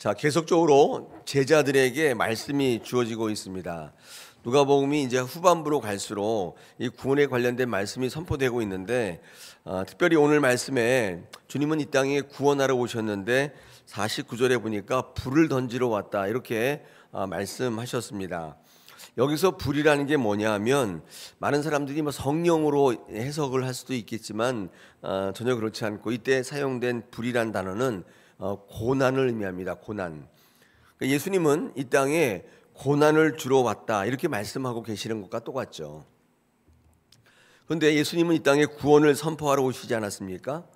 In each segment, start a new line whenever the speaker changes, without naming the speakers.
자, 계속적으로 제자들에게 말씀이 주어지고 있습니다. 누가복음이 이제 후반부로 갈수록 이 구원에 관련된 말씀이 선포되고 있는데, 특별히 오늘 말씀에 주님은 이 땅에 구원하러 오셨는데 49절에 보니까 불을 던지러 왔다 이렇게 말씀하셨습니다. 여기서 불이라는 게 뭐냐면 많은 사람들이 뭐 성령으로 해석을 할 수도 있겠지만 전혀 그렇지 않고, 이때 사용된 불이란 단어는 고난을 의미합니다. 고난. 그러니까 예수님은 이 땅에 고난을 주러 왔다 이렇게 말씀하고 계시는 것과 똑같죠. 그런데 예수님은 이 땅에 구원을 선포하러 오시지 않았습니까?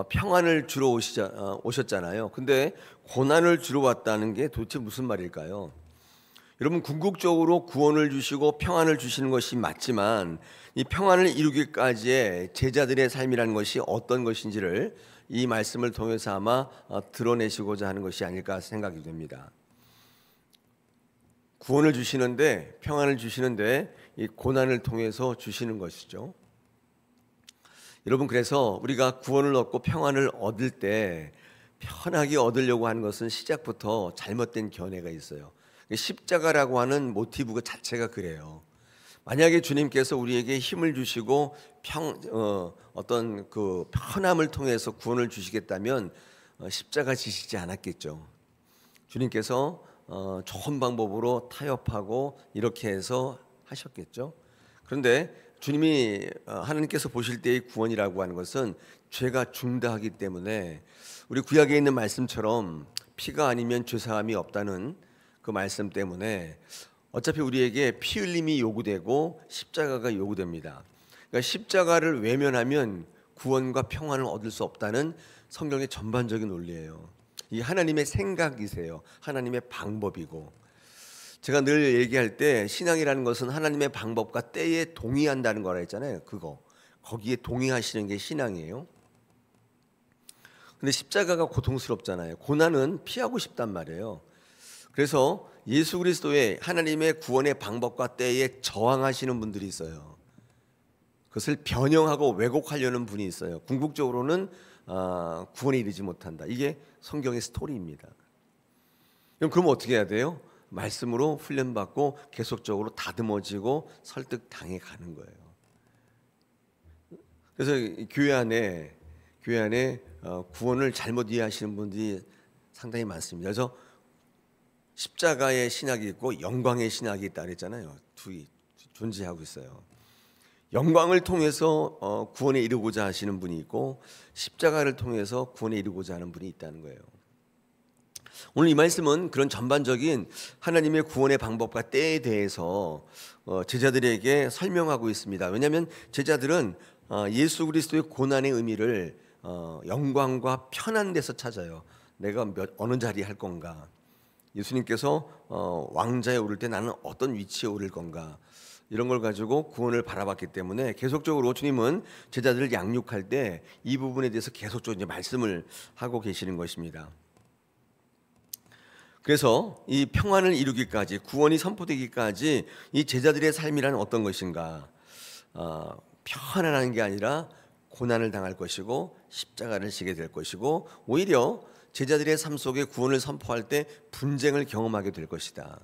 평안을 주러 오셨잖아요. 근데 고난을 주러 왔다는 게 도대체 무슨 말일까요? 여러분, 궁극적으로 구원을 주시고 평안을 주시는 것이 맞지만 이 평안을 이루기까지의 제자들의 삶이라는 것이 어떤 것인지를 이 말씀을 통해서 아마 드러내시고자 하는 것이 아닐까 생각이 됩니다. 구원을 주시는데, 평안을 주시는데 이 고난을 통해서 주시는 것이죠. 여러분, 그래서 우리가 구원을 얻고 평안을 얻을 때 편하게 얻으려고 하는 것은 시작부터 잘못된 견해가 있어요. 십자가라고 하는 모티브 자체가 그래요. 만약에 주님께서 우리에게 힘을 주시고 어떤 그 편함을 통해서 구원을 주시겠다면 십자가 지시지 않았겠죠. 주님께서 좋은 방법으로 타협하고 이렇게 해서 하셨겠죠. 그런데 주님이 하나님께서 보실 때의 구원이라고 하는 것은 죄가 중다하기 때문에 우리 구약에 있는 말씀처럼 피가 아니면 죄사함이 없다는 그 말씀 때문에 어차피 우리에게 피 흘림이 요구되고 십자가가 요구됩니다. 그러니까 십자가를 외면하면 구원과 평안을 얻을 수 없다는 성경의 전반적인 논리예요. 이 하나님의 생각이세요. 하나님의 방법이고, 제가 늘 얘기할 때 신앙이라는 것은 하나님의 방법과 때에 동의한다는 거라 했잖아요. 거기에 동의하시는 게 신앙이에요. 근데 십자가가 고통스럽잖아요. 고난은 피하고 싶단 말이에요. 그래서 예수 그리스도의 하나님의 구원의 방법과 때에 저항하시는 분들이 있어요. 그것을 변형하고 왜곡하려는 분이 있어요. 궁극적으로는 구원에 이르지 못한다. 이게 성경의 스토리입니다. 그럼 어떻게 해야 돼요? 말씀으로 훈련받고 계속적으로 다듬어지고 설득당해 가는 거예요. 그래서 교회 안에 구원을 잘못 이해하시는 분들이 상당히 많습니다. 그래서 십자가의 신학이 있고 영광의 신학이 있다 그랬잖아요. 둘이 존재하고 있어요. 영광을 통해서 구원에 이르고자 하시는 분이 있고, 십자가를 통해서 구원에 이르고자 하는 분이 있다는 거예요. 오늘 이 말씀은 그런 전반적인 하나님의 구원의 방법과 때에 대해서 제자들에게 설명하고 있습니다. 왜냐하면 제자들은 예수 그리스도의 고난의 의미를 영광과 편한 데서 찾아요. 내가 어느 자리에 할 건가, 예수님께서 왕자에 오를 때 나는 어떤 위치에 오를 건가, 이런 걸 가지고 구원을 바라봤기 때문에 계속적으로 주님은 제자들을 양육할 때 이 부분에 대해서 계속적으로 이제 말씀을 하고 계시는 것입니다. 그래서 이 평안을 이루기까지, 구원이 선포되기까지 이 제자들의 삶이란 어떤 것인가? 편안한 게 아니라 고난을 당할 것이고 십자가를 지게 될 것이고, 오히려 제자들의 삶 속에 구원을 선포할 때 분쟁을 경험하게 될 것이다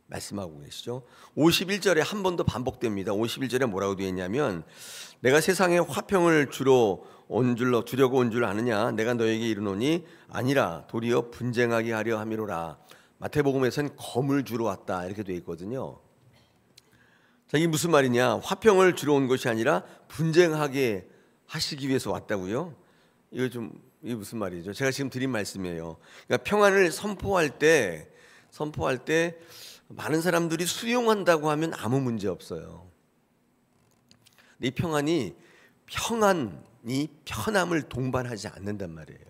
말씀하고 계시죠. 51절에 한 번 더 반복됩니다. 51절에 뭐라고 되어 있냐면, 내가 세상에 화평을 주려고 온 줄 아느냐? 내가 너에게 이르노니 아니라 도리어 분쟁하게 하려 함이로라. 마태복음에서는 검을 주러 왔다 이렇게 되어 있거든요. 자, 이게 무슨 말이냐? 화평을 주러 온 것이 아니라 분쟁하게 하시기 위해서 왔다고요? 이게 무슨 말이죠? 제가 지금 드린 말씀이에요. 그러니까 평안을 선포할 때 많은 사람들이 수용한다고 하면 아무 문제 없어요. 근데 이 평안이 편함을 동반하지 않는단 말이에요.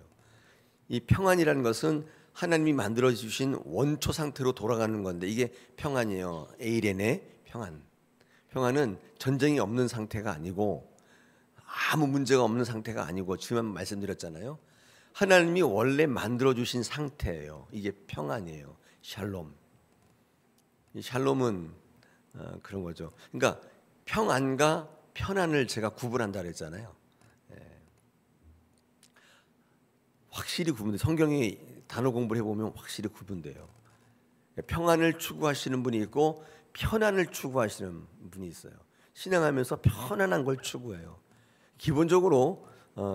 이 평안이라는 것은 하나님이 만들어 주신 원초 상태로 돌아가는 건데, 이게 평안이에요. 에이렌의 평안. 평안은 전쟁이 없는 상태가 아니고 아무 문제가 없는 상태가 아니고, 지금 말씀드렸잖아요. 하나님이 원래 만들어 주신 상태예요. 이게 평안이에요. 샬롬. 이 샬롬은 그런 거죠. 그러니까 평안과 편안을 제가 구분한다 그랬잖아요. 확실히 구분돼. 성경이 단어 공부를 해보면 확실히 구분돼요. 평안을 추구하시는 분이 있고 편안을 추구하시는 분이 있어요. 신앙하면서 편안한 걸 추구해요. 기본적으로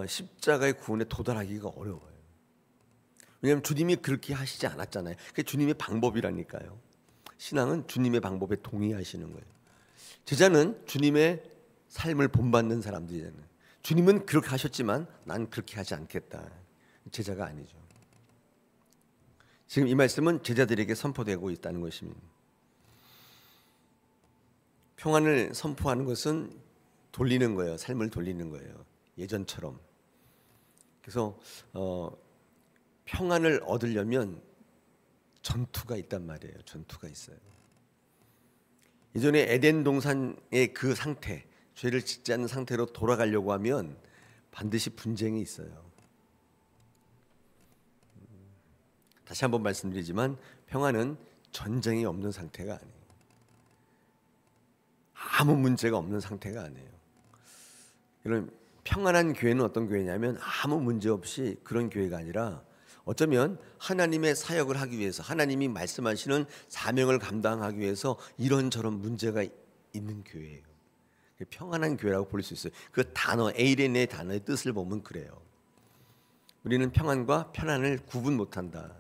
십자가의 구원에 도달하기가 어려워요. 왜냐하면 주님이 그렇게 하시지 않았잖아요. 그게 주님의 방법이라니까요. 신앙은 주님의 방법에 동의하시는 거예요. 제자는 주님의 삶을 본받는 사람들이잖아요. 주님은 그렇게 하셨지만 난 그렇게 하지 않겠다. 제자가 아니죠. 지금 이 말씀은 제자들에게 선포되고 있다는 것입니다. 평안을 선포하는 것은 돌리는 거예요. 삶을 돌리는 거예요. 예전처럼. 그래서 평안을 얻으려면 전투가 있단 말이에요. 전투가 있어요. 예전에 에덴 동산의 그 상태, 죄를 짓지 않는 상태로 돌아가려고 하면 반드시 분쟁이 있어요. 다시 한번 말씀드리지만 평안은 전쟁이 없는 상태가 아니에요. 아무 문제가 없는 상태가 아니에요. 이런 평안한 교회는 어떤 교회냐면 아무 문제 없이 그런 교회가 아니라 어쩌면 하나님의 사역을 하기 위해서 하나님이 말씀하시는 사명을 감당하기 위해서 이런저런 문제가 있는 교회예요. 평안한 교회라고 볼 수 있어요. 그 단어 에이렌의 단어의 뜻을 보면 그래요. 우리는 평안과 편안을 구분 못한다.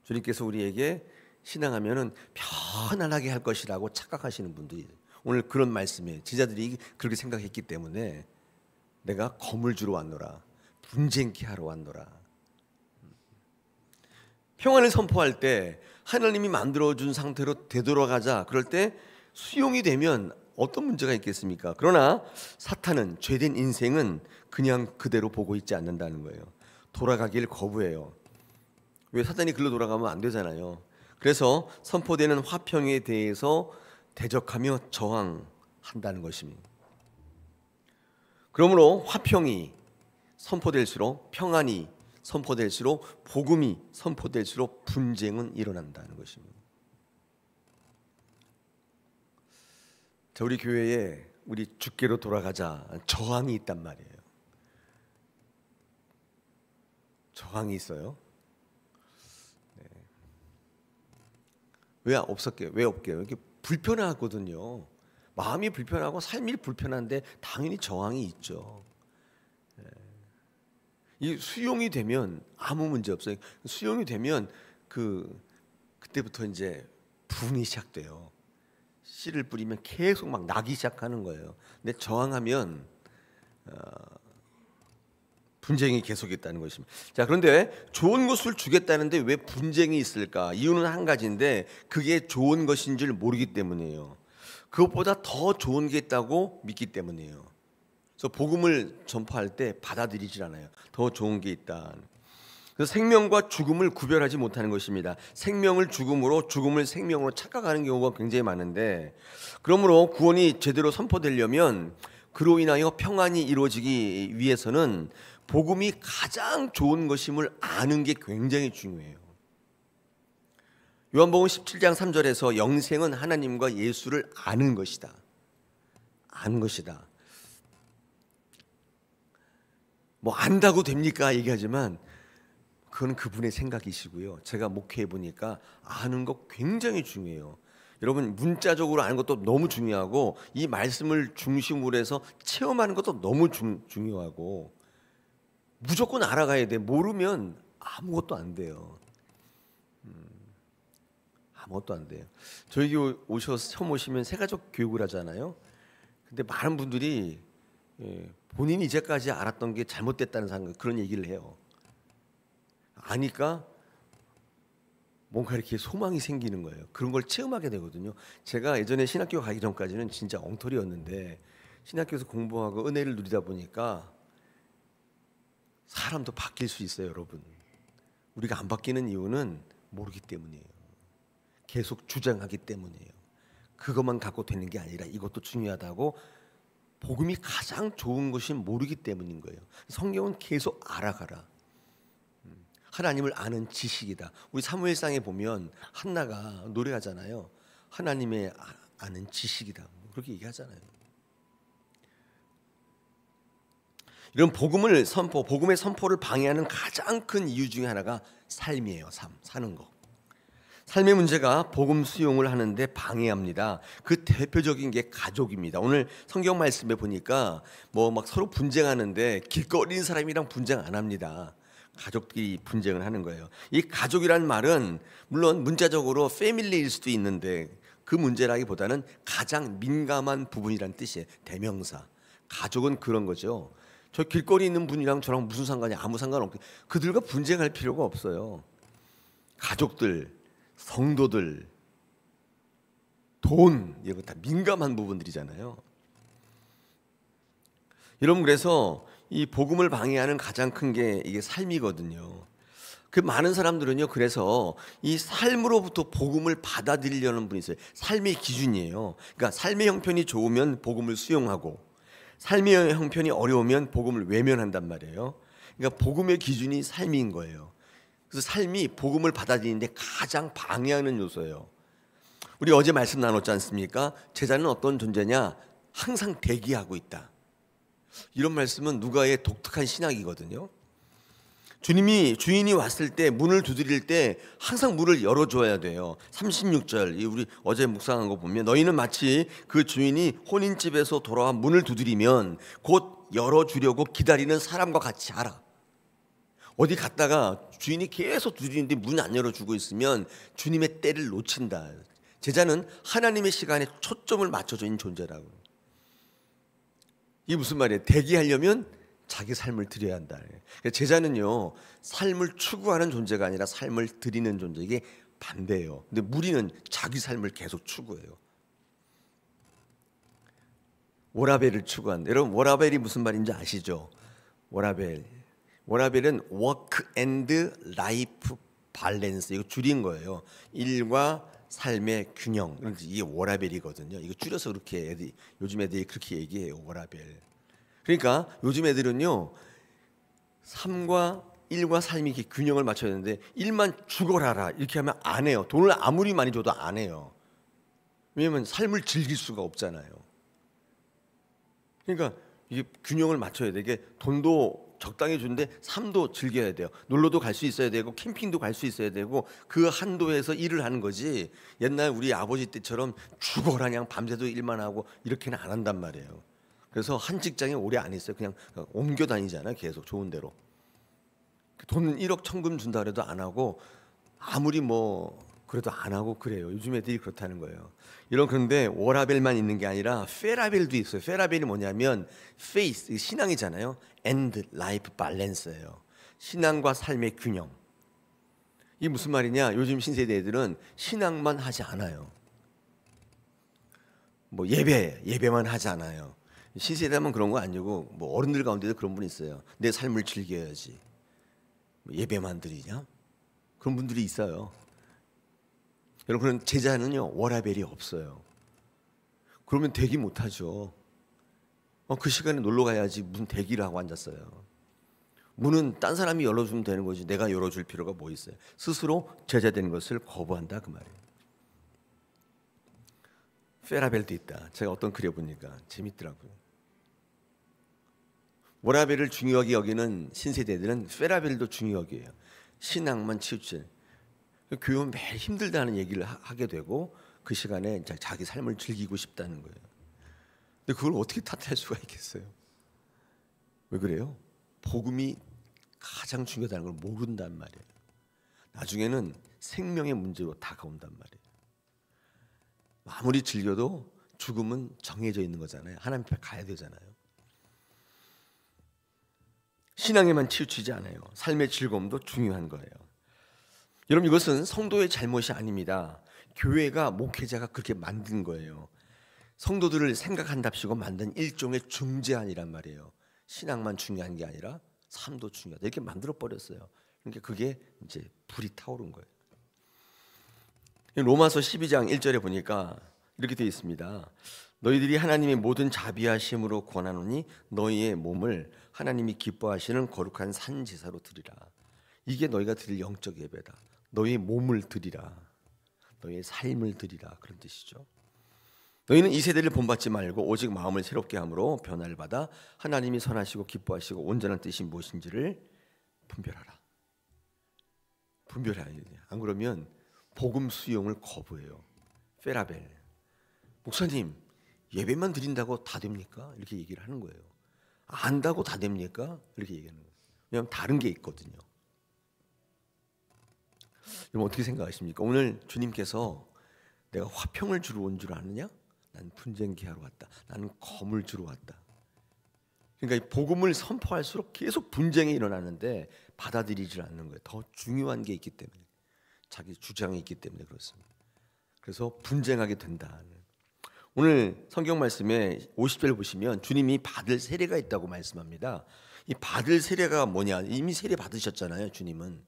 주님께서 우리에게 신앙하면은 편안하게 할 것이라고 착각하시는 분들이 오늘 그런 말씀이에요. 제자들이 그렇게 생각했기 때문에 내가 검을 주러 왔노라, 분쟁케 하러 왔노라. 평안을 선포할 때 하나님이 만들어준 상태로 되돌아가자. 그럴 때 수용이 되면 어떤 문제가 있겠습니까? 그러나 사탄은, 죄된 인생은 그냥 그대로 보고 있지 않는다는 거예요. 돌아가길 거부해요. 왜? 사탄이 글로 돌아가면 안 되잖아요. 그래서 선포되는 화평에 대해서 대적하며 저항한다는 것입니다. 그러므로 화평이 선포될수록, 평안이 선포될수록, 복음이 선포될수록 분쟁은 일어난다는 것입니다. 자, 우리 교회에 우리 주께로 돌아가자 저항이 있단 말이에요. 저항이 있어요. 네. 왜 없었게요? 왜 없게요? 이렇게 불편하거든요. 마음이 불편하고 삶이 불편한데 당연히 저항이 있죠. 네. 이 수용이 되면 아무 문제 없어요. 수용이 되면 그때부터 이제 분이 시작돼요. 씨를 뿌리면 계속 막 나기 시작하는 거예요. 근데 저항하면 분쟁이 계속있다는 것입니다. 자, 그런데 좋은 것을 주겠다는데 왜 분쟁이 있을까? 이유는 한 가지인데 그게 좋은 것인 줄 모르기 때문이에요. 그것보다 더 좋은 게 있다고 믿기 때문이에요. 그래서 복음을 전파할 때 받아들이질 않아요. 더 좋은 게 있다. 그래서 생명과 죽음을 구별하지 못하는 것입니다. 생명을 죽음으로, 죽음을 생명으로 착각하는 경우가 굉장히 많은데, 그러므로 구원이 제대로 선포되려면 그로 인하여 평안이 이루어지기 위해서는 복음이 가장 좋은 것임을 아는 게 굉장히 중요해요. 요한복음 17장 3절에서 영생은 하나님과 예수를 아는 것이다. 아는 것이다. 뭐 안다고 됩니까? 얘기하지만 그건 그분의 생각이시고요. 제가 목회해 보니까 아는 거 굉장히 중요해요. 여러분 문자적으로 아는 것도 너무 중요하고 이 말씀을 중심으로 해서 체험하는 것도 너무 중요하고 무조건 알아가야 돼. 모르면 아무것도 안 돼요. 아무것도 안 돼요. 저희 교회 오셔서 처음 오시면 새가족 교육을 하잖아요. 근데 많은 분들이 본인이 이제까지 알았던 게 잘못됐다는 생각, 그런 얘기를 해요. 아니까 뭔가 이렇게 소망이 생기는 거예요. 그런 걸 체험하게 되거든요. 제가 예전에 신학교 가기 전까지는 진짜 엉터리였는데 신학교에서 공부하고 은혜를 누리다 보니까 사람도 바뀔 수 있어요, 여러분. 우리가 안 바뀌는 이유는 모르기 때문이에요. 계속 주장하기 때문이에요. 그것만 갖고 되는 게 아니라 이것도 중요하다고 복음이 가장 좋은 것이 모르기 때문인 거예요. 성경은 계속 알아가라. 하나님을 아는 지식이다. 우리 사무엘상에 보면 한나가 노래하잖아요. 하나님의 아는 지식이다. 그렇게 얘기하잖아요. 이런 복음의 선포를 방해하는 가장 큰 이유 중에 하나가 삶이에요. 사는 거. 삶의 문제가 복음 수용을 하는데 방해합니다. 그 대표적인 게 가족입니다. 오늘 성경 말씀에 보니까 뭐 막 서로 분쟁하는데 길거리 사람이랑 분쟁 안 합니다. 가족끼리 분쟁을 하는 거예요. 이 가족이란 말은 물론 문자적으로 패밀리일 수도 있는데 그 문제라기보다는 가장 민감한 부분이란 뜻이에요. 대명사. 가족은 그런 거죠. 저 길거리 있는 분이랑 저랑 무슨 상관이 아무 상관없고 그들과 분쟁할 필요가 없어요. 가족들, 성도들, 돈 이런 거 다 민감한 부분들이잖아요. 여러분 그래서 이 복음을 방해하는 가장 큰 게 이게 삶이거든요. 그 많은 사람들은요. 그래서 이 삶으로부터 복음을 받아들이려는 분이 있어요. 삶의 기준이에요. 그러니까 삶의 형편이 좋으면 복음을 수용하고 삶의 형편이 어려우면 복음을 외면한단 말이에요. 그러니까 복음의 기준이 삶인 거예요. 그래서 삶이 복음을 받아들이는데 가장 방해하는 요소예요. 우리 어제 말씀 나눴지 않습니까? 제자는 어떤 존재냐? 항상 대기하고 있다. 이런 말씀은 누가의 독특한 신학이거든요. 주인이 왔을 때 문을 두드릴 때 항상 문을 열어줘야 돼요. 36절 우리 어제 묵상한 거 보면 너희는 마치 그 주인이 혼인집에서 돌아와 문을 두드리면 곧 열어주려고 기다리는 사람과 같이 하라. 어디 갔다가 주인이 계속 두드리는데 문 안 열어주고 있으면 주님의 때를 놓친다. 제자는 하나님의 시간에 초점을 맞춰져 있는 존재라고. 이게 무슨 말이에요? 대기하려면 자기 삶을 드려야 한다. 제자는요, 삶을 추구하는 존재가 아니라 삶을 드리는 존재. 이게 반대예요. 근데 무리는 자기 삶을 계속 추구해요. 워라벨을 추구한다. 여러분 워라벨이 무슨 말인지 아시죠? 워라벨은 work and life balance. 이거 줄인 거예요. 일과 삶의 균형. 이게 워라벨이거든요. 이거 줄여서 그렇게 요즘 애들이 그렇게 얘기해요. 워라벨. 그러니까 요즘 애들은요, 일과 삶이 이렇게 균형을 맞춰야 되는데 일만 죽어라라 이렇게 하면 안 해요. 돈을 아무리 많이 줘도 안 해요. 왜냐하면 삶을 즐길 수가 없잖아요. 그러니까 이게 균형을 맞춰야 돼. 이게 돈도 적당히 주는데 삶도 즐겨야 돼요. 놀러도 갈 수 있어야 되고 캠핑도 갈 수 있어야 되고 그 한도에서 일을 하는 거지. 옛날 우리 아버지 때처럼 죽어라 그냥 밤새도 일만 하고 이렇게는 안 한단 말이에요. 그래서 한 직장에 오래 안 있어요. 그냥 옮겨 다니잖아요. 계속 좋은 데로. 돈 1억 천금 준다 그래도 안 하고 아무리 뭐 그래도 안 하고 그래요. 요즘 애들이 그렇다는 거예요. 그런데 워라벨만 있는 게 아니라 페라벨도 있어요. 페라벨이 뭐냐면 faith, 신앙이잖아요. and life balance예요. 신앙과 삶의 균형. 이게 무슨 말이냐? 요즘 신세대 애들은 신앙만 하지 않아요. 뭐 예배만 하지 않아요. 신세대만 그런 거 아니고 뭐 어른들 가운데도 그런 분이 있어요. 내 삶을 즐겨야지. 예배만 드리냐? 그런 분들이 있어요. 여러분 제자는요 워라벨이 없어요. 그러면 대기 못하죠. 그 시간에 놀러 가야지 무슨 대기를 하고 앉았어요. 문은 딴 사람이 열어주면 되는 거지 내가 열어줄 필요가 뭐 있어요. 스스로 제자되는 것을 거부한다 그 말이에요. 페라벨도 있다. 제가 어떤 그려 보니까 재밌더라고요. 워라벨을 중요하게 여기는 신세대들은 페라벨도 중요하게 해요. 신앙만 치우치. 교회는 매일 힘들다는 얘기를 하게 되고 그 시간에 자기 삶을 즐기고 싶다는 거예요. 근데 그걸 어떻게 탓할 수가 있겠어요? 왜 그래요? 복음이 가장 중요하다는 걸 모른단 말이에요. 나중에는 생명의 문제로 다가온단 말이에요. 아무리 즐겨도 죽음은 정해져 있는 거잖아요. 하나님 앞에 가야 되잖아요. 신앙에만 치우치지 않아요. 삶의 즐거움도 중요한 거예요. 여러분 이것은 성도의 잘못이 아닙니다. 교회가 목회자가 그렇게 만든 거예요. 성도들을 생각한답시고 만든 일종의 중재안이란 말이에요. 신앙만 중요한 게 아니라 삶도 중요하다. 이렇게 만들어 버렸어요. 그러니까 그게 이제 불이 타오른 거예요. 로마서 12장 1절에 보니까 이렇게 되어 있습니다. 너희들이 하나님의 모든 자비하심으로 권하노니 너희의 몸을 하나님이 기뻐하시는 거룩한 산제사로 드리라. 이게 너희가 드릴 영적 예배다. 너희의 몸을 드리라. 너희의 삶을 드리라. 그런 뜻이죠. 너희는 이 세대를 본받지 말고 오직 마음을 새롭게 함으로 변화를 받아 하나님이 선하시고 기뻐하시고 온전한 뜻이 무엇인지를 분별하라. 분별해야 돼. 안 그러면 복음 수용을 거부해요. 페라벨 목사님, 예배만 드린다고 다 됩니까? 이렇게 얘기를 하는 거예요. 안다고 다 됩니까? 이렇게 얘기하는 거예요. 왜냐하면 다른 게 있거든요. 여러분 어떻게 생각하십니까? 오늘 주님께서 내가 화평을 주러 온 줄 아느냐? 난 분쟁케 하러 왔다. 나는 검을 주러 왔다. 그러니까 이 복음을 선포할수록 계속 분쟁이 일어나는데 받아들이질 않는 거예요. 더 중요한 게 있기 때문에, 자기 주장이 있기 때문에 그렇습니다. 그래서 분쟁하게 된다. 오늘 성경 말씀에 50절 보시면 주님이 받을 세례가 있다고 말씀합니다. 이 받을 세례가 뭐냐? 이미 세례 받으셨잖아요, 주님은.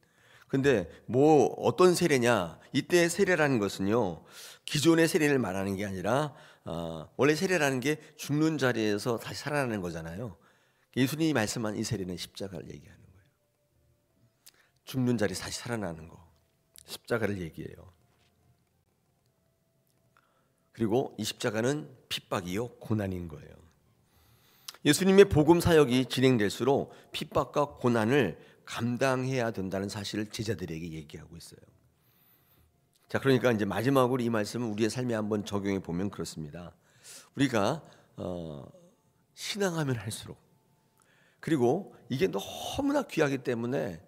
근데 뭐 어떤 세례냐? 이때 세례라는 것은요, 기존의 세례를 말하는 게 아니라 원래 세례라는 게 죽는 자리에서 다시 살아나는 거잖아요. 예수님이 말씀한 이 세례는 십자가를 얘기하는 거예요. 죽는 자리 다시 살아나는 거, 십자가를 얘기해요. 그리고 이 십자가는 핍박이요, 고난인 거예요. 예수님의 복음 사역이 진행될수록 핍박과 고난을 감당해야 된다는 사실을 제자들에게 얘기하고 있어요. 자, 그러니까 이제 마지막으로 이 말씀을 우리의 삶에 한번 적용해 보면 그렇습니다. 우리가 신앙하면 할수록, 그리고 이게 너무나 귀하기 때문에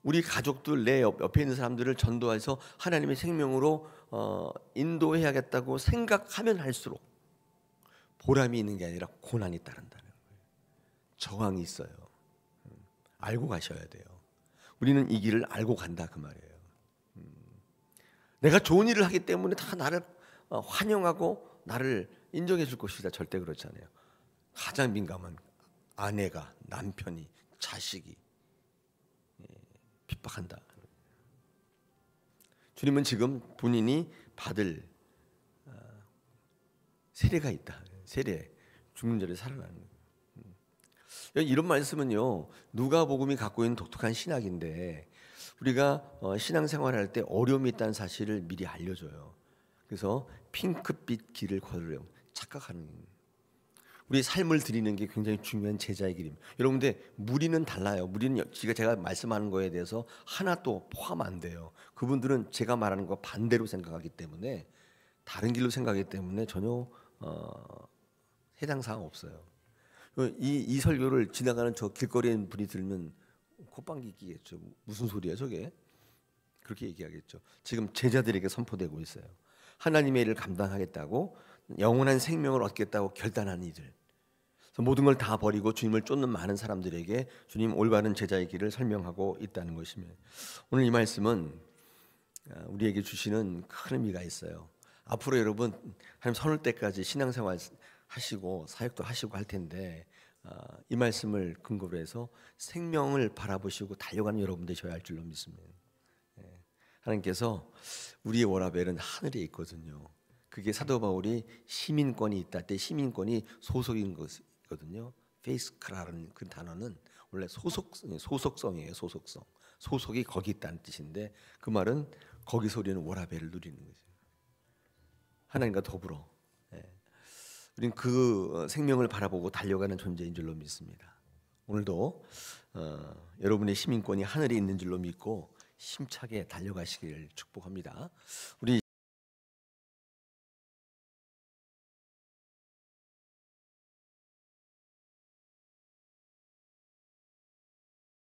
우리 가족들, 내 옆에 있는 사람들을 전도해서 하나님의 생명으로 인도해야겠다고 생각하면 할수록 보람이 있는 게 아니라 고난이 따른다는 거예요. 저항이 있어요. 알고 가셔야 돼요. 우리는 이 길을 알고 간다 그 말이에요. 내가 좋은 일을 하기 때문에 다 나를 환영하고 나를 인정해 줄 것이다. 절대 그렇지 않아요. 가장 민감한 아내가, 남편이, 자식이 핍박한다. 주님은 지금 본인이 받을 세례가 있다. 세례, 죽는 자를 살아나는 거예요. 이런 말씀은요, 누가복음이 갖고 있는 독특한 신학인데 우리가 신앙생활할 때 어려움이 있다는 사실을 미리 알려줘요. 그래서 핑크빛 길을 걸으려 착각하는, 우리 삶을 드리는 게 굉장히 중요한 제자의 길입니다. 여러분들 무리는 달라요. 무리는 제가 말씀하는 거에 대해서 하나도 포함 안 돼요. 그분들은 제가 말하는 거 반대로 생각하기 때문에, 다른 길로 생각하기 때문에 전혀 해당 사항 없어요. 이 설교를 지나가는 저 길거리에 있는 분이 들으면 콧방귀 끼겠죠. 무슨 소리야 저게? 그렇게 얘기하겠죠. 지금 제자들에게 선포되고 있어요. 하나님의 일을 감당하겠다고, 영원한 생명을 얻겠다고 결단한 이들, 모든 걸 다 버리고 주님을 쫓는 많은 사람들에게 주님 올바른 제자의 길을 설명하고 있다는 것이며, 오늘 이 말씀은 우리에게 주시는 큰 의미가 있어요. 앞으로 여러분 하나님 선을 때까지 신앙생활 하시고 사역도 하시고 할 텐데, 이 말씀을 근거로 해서 생명을 바라보시고 달려가는 여러분 되셔야 할 줄로 믿습니다. 하나님께서 우리의 워라벨은 하늘에 있거든요. 그게 사도 바울이 시민권이 있다 때 시민권이 소속인 것이거든요. 페이스크라는 그 단어는 원래 소속성이에요. 소속성. 소속이 거기 있다는 뜻인데, 그 말은 거기서 우리는 워라벨을 누리는 거죠. 하나님과 더불어. 우리는 그 생명을 바라보고 달려가는 존재인 줄로 믿습니다. 오늘도 여러분의 시민권이 하늘에 있는 줄로 믿고 힘차게 달려가시길 축복합니다. 우리